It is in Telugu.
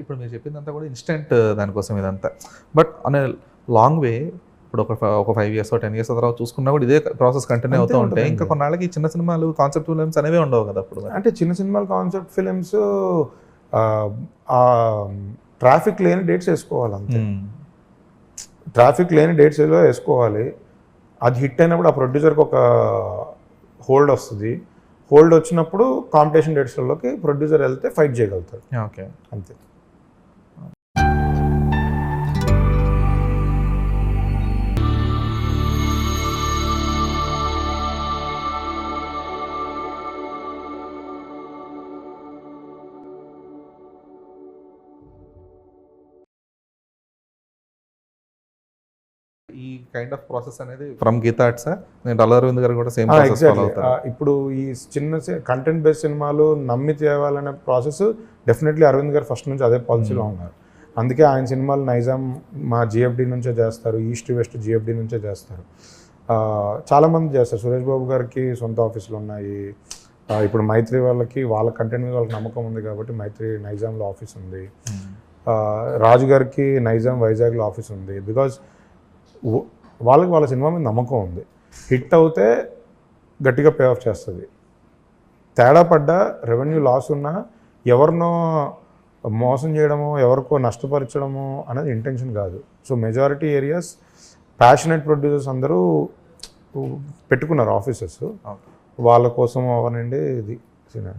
ఇప్పుడు మీరు చెప్పిందంతా కూడా ఇన్స్టెంట్ దానికోసం ఇదంతా. బట్ అనే లాంగ్ వే ఇప్పుడు ఒక 5 years 10 years తర్వాత చూసుకున్నా కూడా ఇదే ప్రాసెస్ కంటిన్యూ అవుతూ ఉంటే ఇంకా కొన్నాళ్ళకి చిన్న సినిమాలు కాన్సెప్ట్ ఫిల్మ్స్ అనేవి ఉండవు కదా అప్పుడు. అంటే చిన్న సినిమాలు కాన్సెప్ట్ ఫిలిమ్స్ ట్రాఫిక్ లేని డేట్స్ వేసుకోవాలి అంతే. ట్రాఫిక్ లేని డేట్స్లో వేసుకోవాలి. అది హిట్ అయినప్పుడు ఆ ప్రొడ్యూసర్కి ఒక హోల్డ్ వస్తుంది. హోల్డ్ వచ్చినప్పుడు కాంపిటీషన్ డేట్స్లలోకి ప్రొడ్యూసర్ వెళ్తే ఫైట్ చేయగలుగుతారు. ఓకే, అంతే. ఈ కైండ్ ఆఫ్ ప్రాసెస్ అనేది ఫ్రమ్ గీతా ఆర్ట్స్ నేను అల్లు అరవింద్ గారు కూడా సేమ్ ప్రాసెస్ ఫాలో అవుతారు. ఇప్పుడు ఈ చిన్న కంటెంట్ బేస్డ్ సినిమాలు నమ్మి తేవాలనే ప్రాసెస్ డెఫినెట్లీ అరవింద్ గారు ఫస్ట్ నుంచి అదే పాలసీలో ఉన్నారు. అందుకే ఆయన సినిమాలు నైజాం మా జిఎఫ్డి నుంచే చేస్తారు, ఈస్ట్ వెస్ట్ జిఎఫ్డి నుంచే చేస్తారు. చాలామంది చేస్తారు. సురేష్ బాబు గారికి సొంత ఆఫీసులు ఉన్నాయి. ఇప్పుడు మైత్రి వాళ్ళకి వాళ్ళ కంటెంట్ మీద వాళ్ళకి నమ్మకం ఉంది కాబట్టి మైత్రి నైజాంలో ఆఫీస్ ఉంది. రాజు గారికి నైజాం వైజాగ్లో ఆఫీస్ ఉంది. బికాజ్ వాళ్ళకి వాళ్ళ సినిమా మీద నమ్మకం ఉంది. హిట్ అవుతే గట్టిగా పే ఆఫ్ చేస్తుంది. తేడా పడ్డా రెవెన్యూ లాస్ ఉన్నా ఎవరినో మోసం చేయడమో ఎవరికో నష్టపరచడమో అనేది ఇంటెన్షన్ కాదు. So majority areas passionate producers అందరూ పెట్టుకున్నారు ఆఫీసెస్. వాళ్ళ కోసం అవనండి ఇది సినిమా.